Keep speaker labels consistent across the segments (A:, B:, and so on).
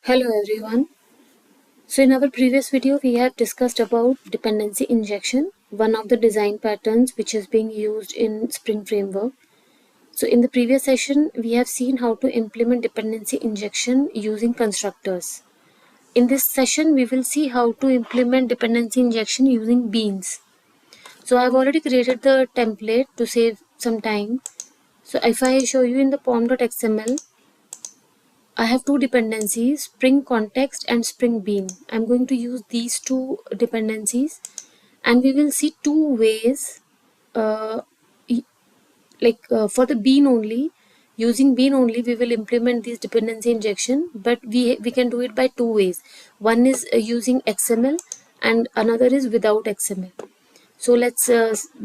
A: Hello everyone. So in our previous video we have discussed about dependency injection, one of the design patterns which is being used in Spring framework. So in the previous session we have seen how to implement dependency injection using constructors. In this session we will see how to implement dependency injection using beans. So I've already created the template to save some time. So if I show you in the pom.xml, I have two dependencies, Spring Context and Spring Bean. I'm going to use these two dependencies and we will see two ways uh, for the bean only. Using bean only we will implement this dependency injection, but we can do it by two ways. One is using XML and another is without XML. So let's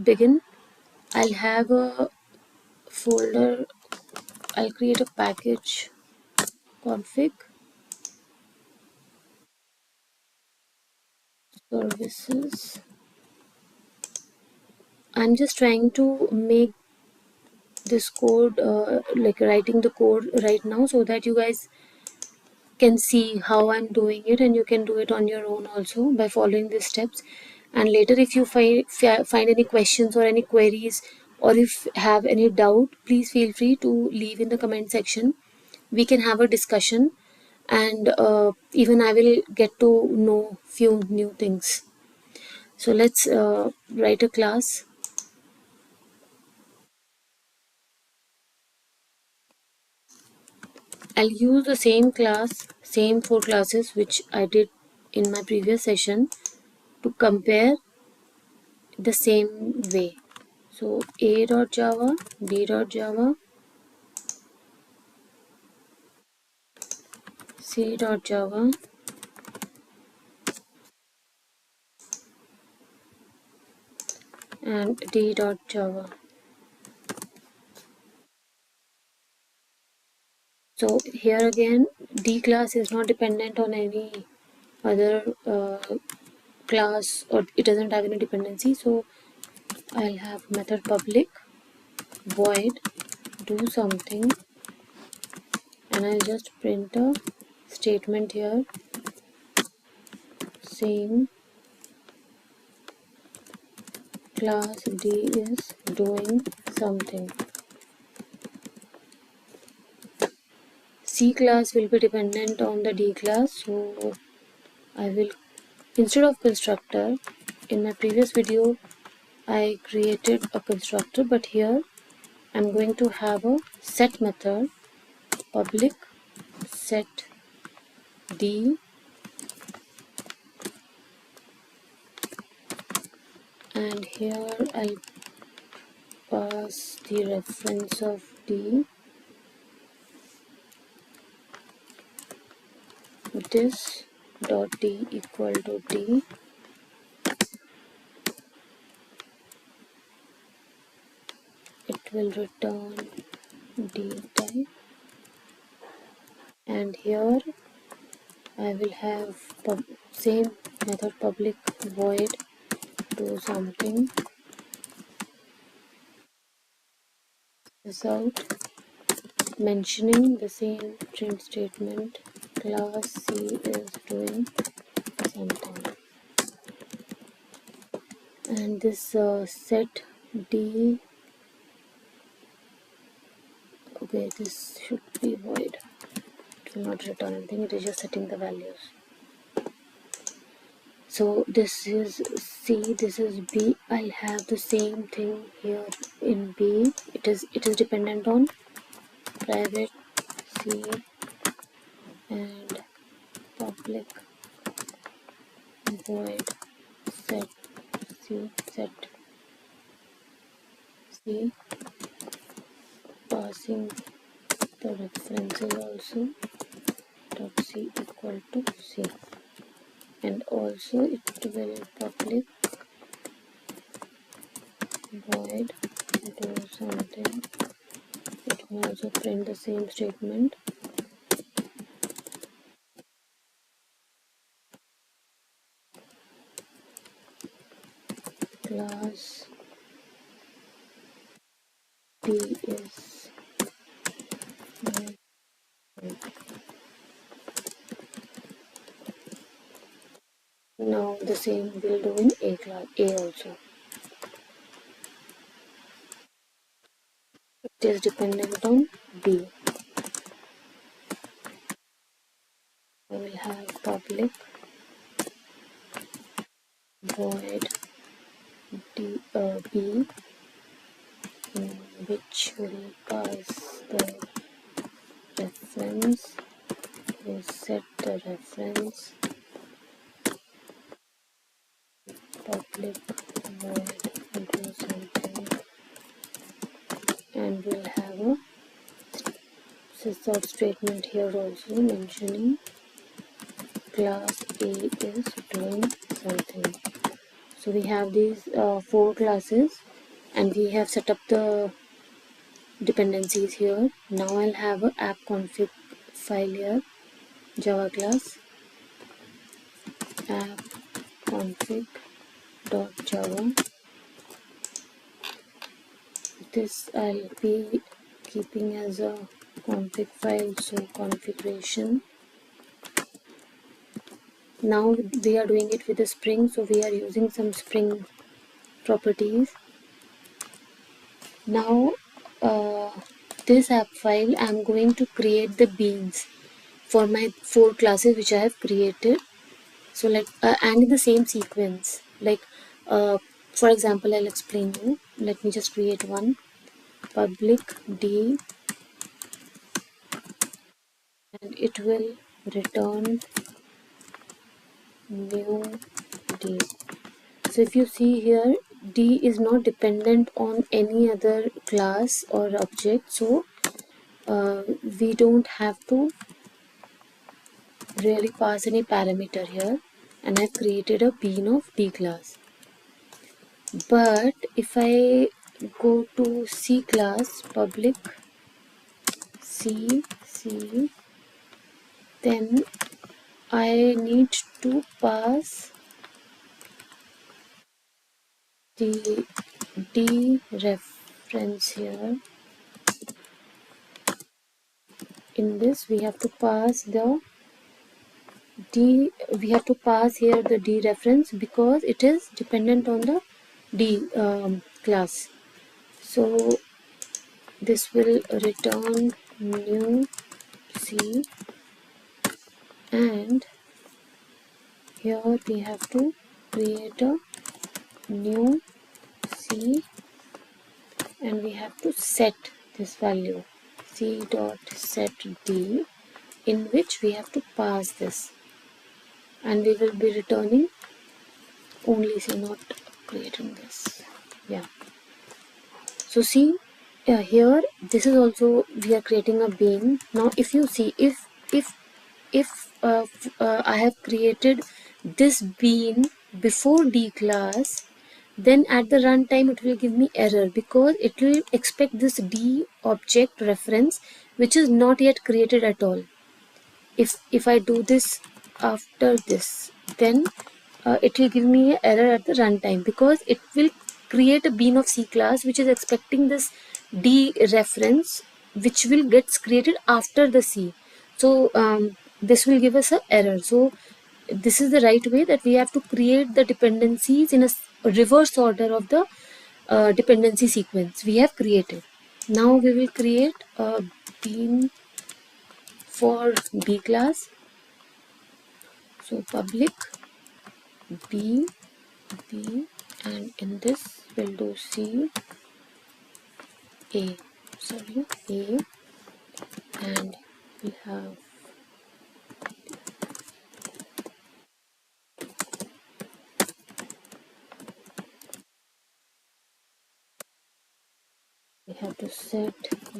A: begin. I'll have a folder, I'll create a package config services. I'm just trying to make this code like writing the code right now so that you guys can see how I'm doing it, and you can do it on your own also by following these steps. And later if you find any questions or any queries, or if have any doubt, please feel free to leave in the comment section. We can have a discussion, and even I will get to know few new things. So let's write a class. I'll use the same class, same four classes which I did in my previous session to compare the same way. So a.java, b.java, c.java, and d.java. So here again, D class is not dependent on any other class, or it doesn't have any dependency. So I'll have method public void do something, and I'll just print a statement here saying class D is doing something. C class will be dependent on the D class, so I will, instead of constructor, in my previous video I created a constructor, but here I'm going to have a set method public set D, and here I'll pass the reference of D, this dot D equal to D, it will return D type, and here I will have same method public void do something without mentioning the same print statement class C is doing something, and this set D, okay, this should be void, it will not return anything, it is just setting the values. So this is C, this is B. I'll have the same thing here in B. It is dependent on private C and public void set C, set C, passing the references also dot C equal to C, and also it will public void do something, it will also print the same statement class D is Now the same we'll do in A class, A also. It is dependent on B. I will have public void B, in which will pass the reference. We set the reference public void do something, and we'll have a sort statement here also mentioning class A is doing something. So we have these 4 classes, and we have set up the dependencies here. Now I'll have a app config file here, Java class app config.java. This I'll be keeping as a config file, so configuration. Now we are doing it with the Spring, so we are using some Spring properties. Now this app file, I'm going to create the beans for my 4 classes which I have created. So like and in the same sequence, like for example, I'll explain you. Let me just create one, public D, and it will return new D. So if you see here, D is not dependent on any other class or object, so we don't have to really pass any parameter here, and I've created a bean of D class. But if I go to C class, public C, then I need to pass the D reference here. In this we have to pass the D, we have to pass here the D reference because it is dependent on the D class. So this will return new C, and here we have to create a new C, and we have to set this value C dot set D, in which we have to pass this, and we will be returning only C, not creating this. Yeah. So see here, this is also, we are creating a bean. Now if you see, if I have created this bean before D class, then at the runtime it will give me error because it will expect this D object reference which is not yet created at all. If I do this after this, then it will give me an error at the runtime because it will create a bean of C class which is expecting this D reference which will gets created after the C. So this will give us an error. So this is the right way, that we have to create the dependencies in a reverse order of the dependency sequence we have created. Now we will create a bean for B class. So public B, and in this we'll do C, A, and we have to set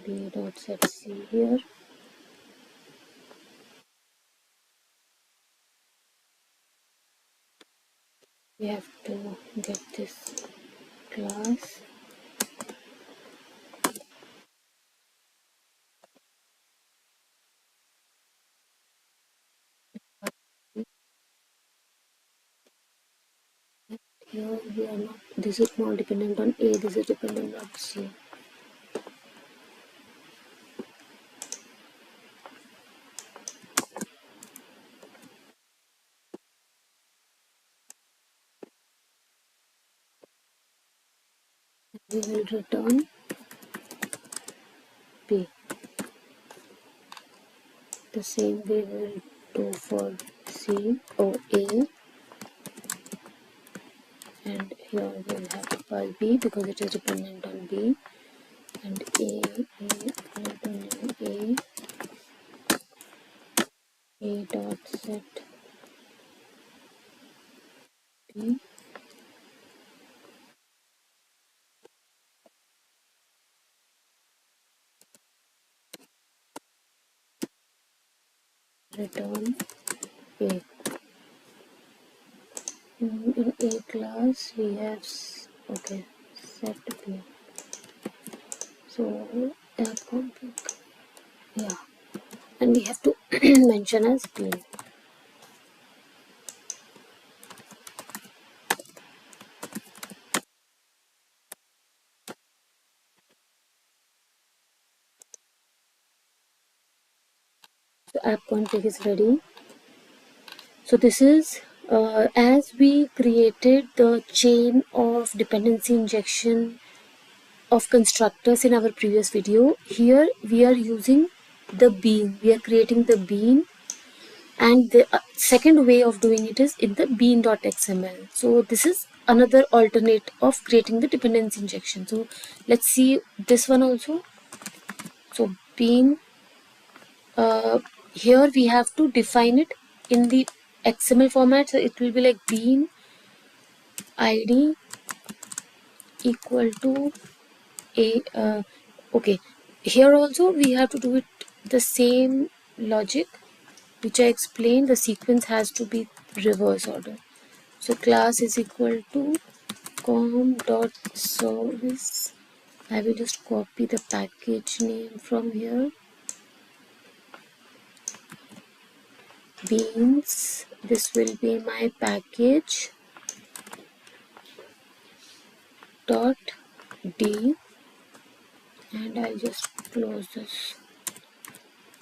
A: B dot set C here. We have to get this class. Here we are not, this is not dependent on A, this is dependent on C. we will return B. The same way we will do for C or A, and here we will have to pass B because it is dependent on B, and A return A dot set B, return A. In A class we have set B. So yeah, and we have to mention as B. So app config is ready. So this is as we created the chain of dependency injection of constructors in our previous video. Here we are using the bean. We are creating the bean, and the second way of doing it is in the bean.xml. So this is another alternate of creating the dependency injection. So let's see this one also. So bean, here we have to define it in the XML format. So it will be like bean id equal to a okay, here also we have to do it the same logic which I explained. The sequence has to be reverse order. So class is equal to com.service. I will just copy the package name from here, beans. This will be my package dot d, and I'll just close this.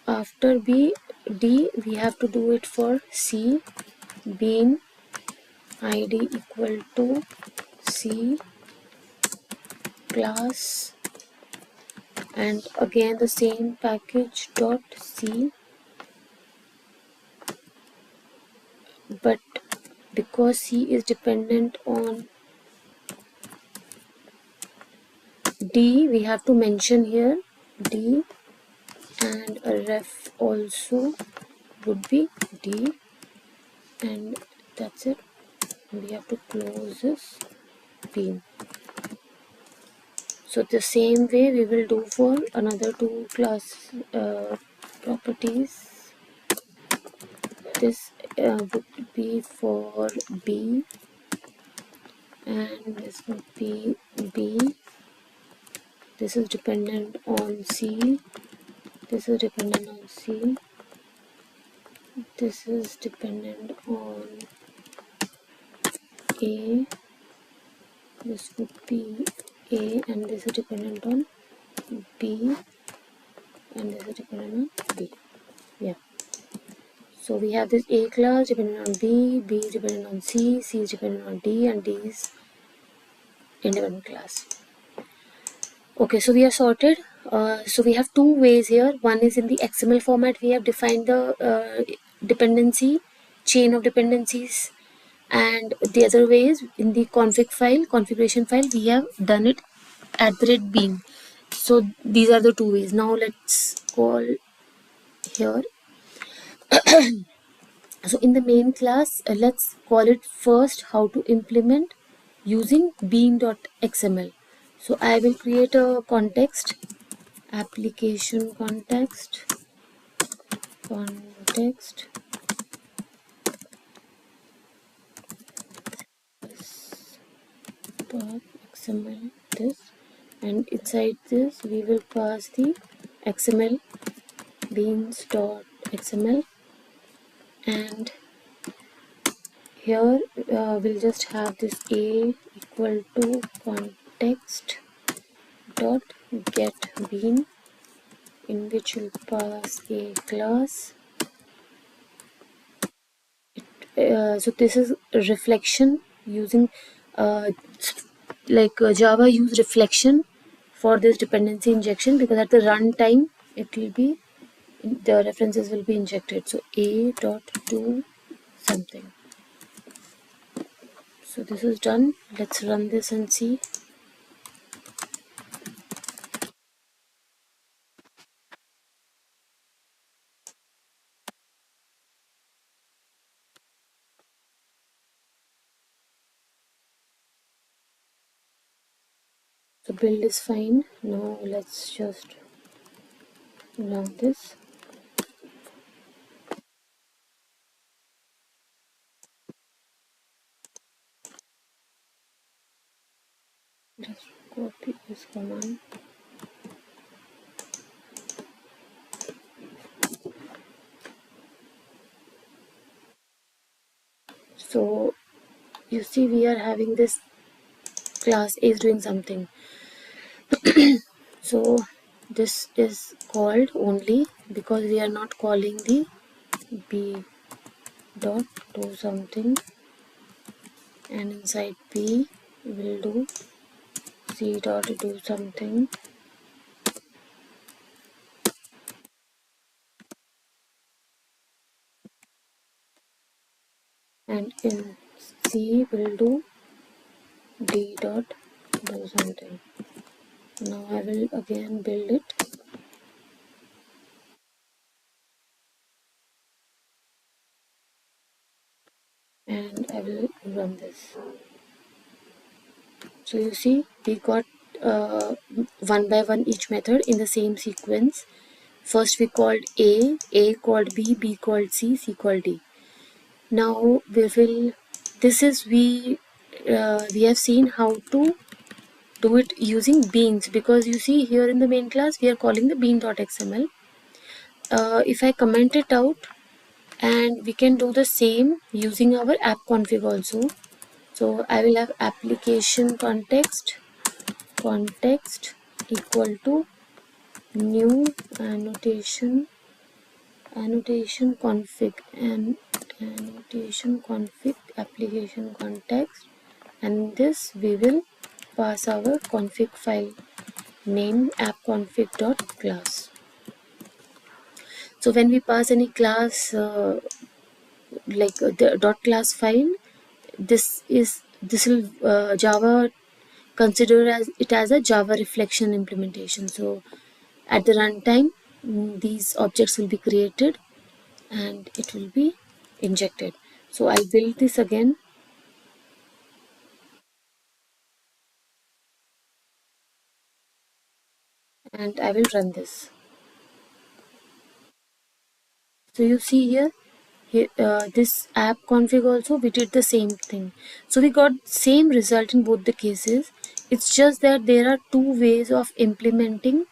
A: After d we have to do it for C. Bean id equal to C class, and again the same package dot C, but because C is dependent on D, we have to mention here D, and a ref also would be D, and that's it. We have to close this bean. So the same way we will do for another two class properties. This would be for B, and this would be B. This is dependent on C. This is dependent on C. This is dependent on A. This would be A, and this is dependent on B, and this is dependent on B. Yeah. So we have this A class dependent on B, B is dependent on C, C is dependent on D, and D is independent class. Okay, so we are sorted. So we have two ways here. One is in the XML format. We have defined the dependency chain of dependencies, and the other way is in the configuration file. We have done it at the red bean. So these are the two ways. Now let's call here. So in the main class, let's call it first how to implement using bean.xml. So I will create a context, application context xml this, and inside this we will pass the xml beans.xml, and here we'll just have this a equal to context dot get bean, in which we'll pass a class. So this is a reflection using Java use reflection for this dependency injection, because at the runtime it will be, the references will be injected. So a dot do something. So this is done. Let's run this and see. So build is fine. Now let's just run this. Just copy this command. So you see we are having this class A is doing something. So this is called only because we are not calling the B dot do something, and inside B will do C dot do something, and in C will do D dot do something. Now I will again build it. And I will run this. So you see we got one by one each method in the same sequence. First we called A called B called C called D. Now we have seen how to do it using beans, because you see here in the main class we are calling the bean.xml. If I comment it out, and we can do the same using our app config also. So I will have application context equal to new annotation config, and annotation config application context, and this we will pass our config file name appconfig.class. So when we pass any class the dot class file, this will Java consider as a Java reflection implementation. So at the runtime, these objects will be created and it will be injected. So I'll build this again. And I will run this. So you see here, this app config also we did the same thing. So we got same result in both the cases. It's just that there are two ways of implementing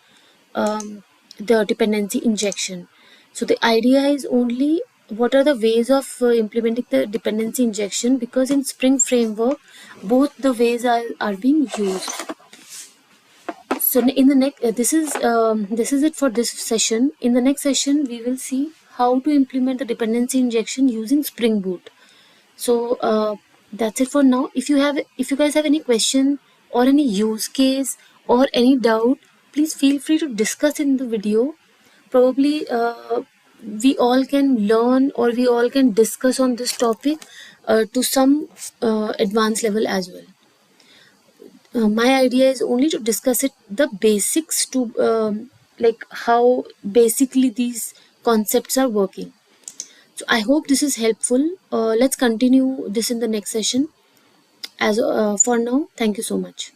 A: the dependency injection. So the idea is only what are the ways of implementing the dependency injection, because in Spring Framework both the ways are being used. So in the next this is it for this session. In the next session we will see how to implement the dependency injection using Spring Boot. So that's it for now. If you guys have any question or any use case or any doubt, please feel free to discuss in the video. Probably we all can learn, or we all can discuss on this topic to some advanced level as well. My idea is only to discuss the basics, to like how basically these concepts are working. So I hope this is helpful. Let's continue this in the next session. As for now, thank you so much.